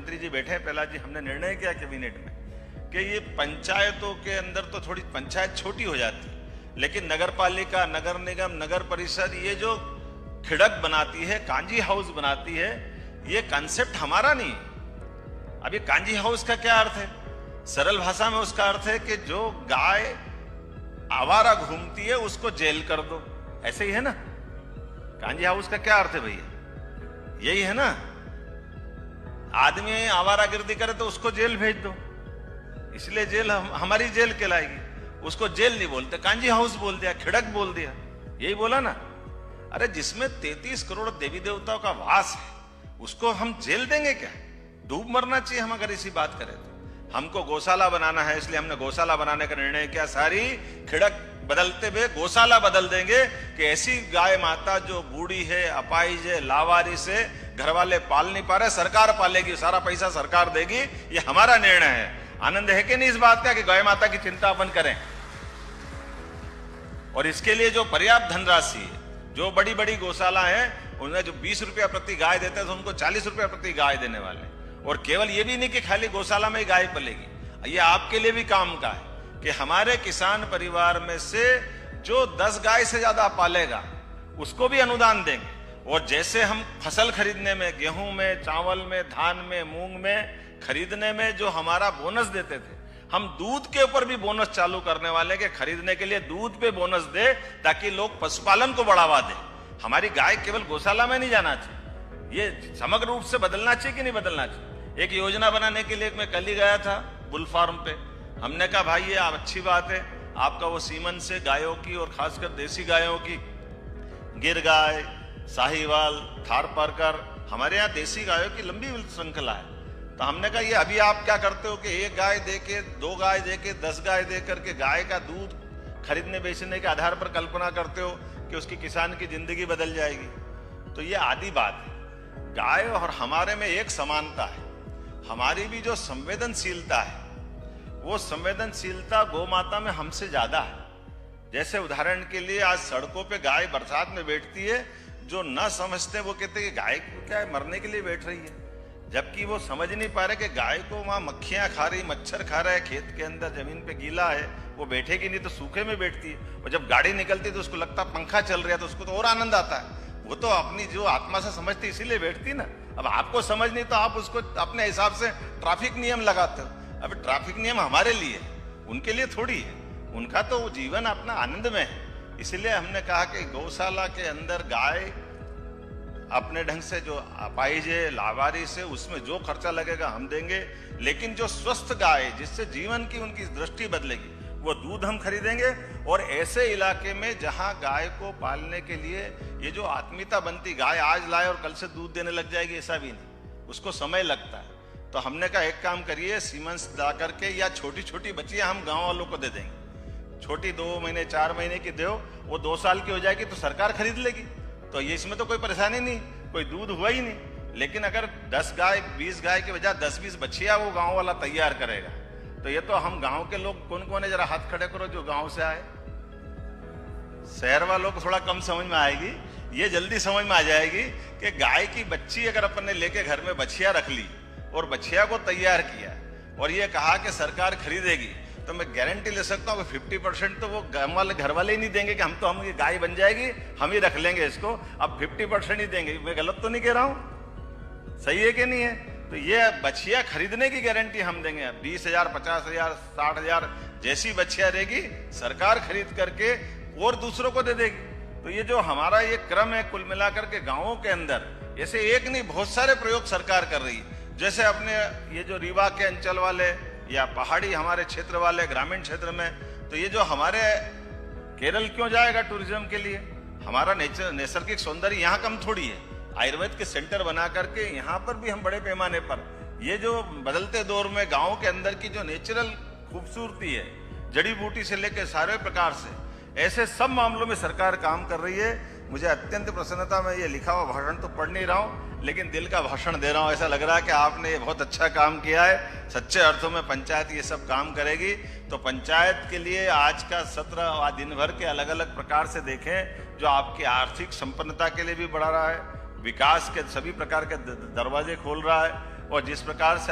मंत्री जी बैठे हैं प्रहलाद जी, हमने निर्णय किया कैबिनेट में कि ये पंचायतों के अंदर तो थोड़ी पंचायत छोटी हो जाती है, लेकिन नगर पालिका, नगर निगम, नगर परिषद ये जो खिड़क बनाती है, कांजी हाउस बनाती है, ये कॉन्सेप्ट हमारा नहीं है। अब ये कांजी हाउस का क्या अर्थ है? सरल भाषा में उसका अर्थ है कि जो गाय आवारा घूमती है उसको जेल कर दो, ऐसे ही है ना। कांजी हाउस का क्या अर्थ है भैया? यही है ना। आदमी आवारागर्दी करे तो उसको जेल भेज दो, इसलिए जेल हमारी जेल कहलाएगी। उसको जेल नहीं बोलते, कांजी हाउस बोल दिया, खिड़क बोल दिया, यही बोला ना। अरे जिसमें 33 करोड़ देवी देवताओं का वास है उसको हम जेल देंगे क्या? डूब मरना चाहिए हम अगर इसी बात करें तो। हमको गौशाला बनाना है, इसलिए हमने गौशाला बनाने का निर्णय किया। सारी खिड़क बदलते हुए गौशाला बदल देंगे कि ऐसी गाय माता जो बूढ़ी है, अपाहिज है, लावारिस है, घर वाले पाल नहीं पा रहे, सरकार पालेगी, सारा पैसा सरकार देगी, ये हमारा निर्णय है। आनंद है कि नहीं इस बात का कि गाय माता की चिंता अपन करें? और इसके लिए जो पर्याप्त धनराशि है, जो बड़ी बड़ी गौशाला है उन्हें जो 20 रुपया प्रति गाय देते हैं तो उनको 40 रुपया प्रति गाय देने वाले। और केवल ये भी नहीं कि खाली गौशाला में ही गाय पलेगी, ये आपके लिए भी काम का है कि हमारे किसान परिवार में से जो 10 गाय से ज्यादा पालेगा उसको भी अनुदान देंगे। और जैसे हम फसल खरीदने में, गेहूं में, चावल में, धान में, मूंग में खरीदने में जो हमारा बोनस देते थे, हम दूध के ऊपर भी बोनस चालू करने वाले के खरीदने के लिए दूध पे बोनस दे, ताकि लोग पशुपालन को बढ़ावा दें। हमारी गाय केवल गौशाला में नहीं जाना चाहिए, ये समग्र रूप से बदलना चाहिए कि नहीं बदलना चाहिए। एक योजना बनाने के लिए मैं कल ही गया था बुल फार्म पे, हमने कहा भाई ये अच्छी बात है आपका वो सीमन से गायों की और खासकर देसी गायों की, गिर गाय, साहिवाल, थारपारकर, हमारे यहाँ देसी गायों की लंबी श्रृंखला है। तो हमने कहा ये अभी आप क्या करते हो कि 1 गाय देके, 2 गाय देके, 10 गाय दे करके गाय का दूध खरीदने बेचने के आधार पर कल्पना करते हो कि उसकी किसान की जिंदगी बदल जाएगी। तो ये आधी बात है। गाय और हमारे में एक समानता है, हमारी भी जो संवेदनशीलता है वो संवेदनशीलता गौ माता में हमसे ज्यादा है। जैसे उदाहरण के लिए आज सड़कों पे गाय बरसात में बैठती है, जो न समझते वो कहते हैं कि गाय क्या है, मरने के लिए बैठ रही है, जबकि वो समझ नहीं पा रहे कि गाय को वहां मक्खियां खा रही, मच्छर खा रहा है, खेत के अंदर जमीन पे गीला है, वो बैठेगी नहीं तो सूखे में बैठती है। और जब गाड़ी निकलती है तो उसको लगता पंखा चल रहा है तो उसको तो और आनंद आता है, वो तो अपनी जो आत्मा से समझती इसीलिए बैठती ना। अब आपको समझ नहीं तो आप उसको अपने हिसाब से ट्रैफिक नियम लगाते हो। अब ट्रैफिक नियम हमारे लिए, उनके लिए थोड़ी है, उनका तो जीवन अपना आनंद में है। इसलिए हमने कहा कि गौशाला के अंदर गाय अपने ढंग से जो अपाहिज है, लावारिस है, उसमें जो खर्चा लगेगा हम देंगे, लेकिन जो स्वस्थ गाय जिससे जीवन की उनकी दृष्टि बदलेगी वो दूध हम खरीदेंगे। और ऐसे इलाके में जहां गाय को पालने के लिए ये जो आत्मीयता बनती, गाय आज लाए और कल से दूध देने लग जाएगी, ऐसा भी नहीं, उसको समय लगता है। तो हमने कहा एक काम करिए, सीमेंस ला करके या छोटी छोटी बच्चियां हम गांव वालों को दे देंगे, छोटी 2 महीने 4 महीने की दो, वो 2 साल की हो जाएगी तो सरकार खरीद लेगी। तो ये इसमें तो कोई परेशानी नहीं, कोई दूध हुआ ही नहीं। लेकिन अगर 10 गाय 20 गाय के बजाय 10-20 बच्चियां वो गांव वाला तैयार करेगा, तो ये तो हम गांव के लोग कौन कौन है, जरा हाथ खड़े करो जो गांव से आए। शहर वालों को थोड़ा कम समझ में आएगी, ये जल्दी समझ में आ जाएगी कि गाय की बच्ची अगर अपन ने लेके घर में बछिया रख ली और बछिया को तैयार किया और ये कहा कि सरकार खरीदेगी, तो मैं गारंटी ले सकता हूँ कि 50% तो वो घर वाले ही नहीं देंगे कि हम ये गाय बन जाएगी, हम ही रख लेंगे इसको। अब 50% ही देंगे। मैं गलत तो नहीं कह रहा हूं? सही है कि नहीं है? तो ये बछिया खरीदने की गारंटी हम देंगे। 20,000, 50,000, 60,000 जैसी बछिया रहेगी सरकार खरीद करके और दूसरों को दे देगी। तो ये जो हमारा ये क्रम है, कुल मिलाकर के गांवों के अंदर ऐसे एक नहीं बहुत सारे प्रयोग सरकार कर रही है। जैसे अपने ये जो रीवा के अंचल वाले या पहाड़ी हमारे क्षेत्र वाले, ग्रामीण क्षेत्र में, तो ये जो हमारे केरल क्यों जाएगा टूरिज्म के लिए? हमारा नैसर्गिक सौंदर्य यहाँ कम थोड़ी है। आयुर्वेद के सेंटर बना करके यहाँ पर भी हम बड़े पैमाने पर ये जो बदलते दौर में गाँव के अंदर की जो नेचुरल खूबसूरती है, जड़ी बूटी से लेकर सारे प्रकार से, ऐसे सब मामलों में सरकार काम कर रही है। मुझे अत्यंत प्रसन्नता, मैं ये लिखा हुआ भाषण तो पढ़ नहीं रहा हूँ, लेकिन दिल का भाषण दे रहा हूँ। ऐसा लग रहा है कि आपने ये बहुत अच्छा काम किया है। सच्चे अर्थों में पंचायत ये सब काम करेगी। तो पंचायत के लिए आज का सत्र दिन भर के अलग अलग प्रकार से देखें, जो आपकी आर्थिक संपन्नता के लिए भी बढ़ा रहा है, विकास के सभी प्रकार के दरवाजे खोल रहा है, और जिस प्रकार से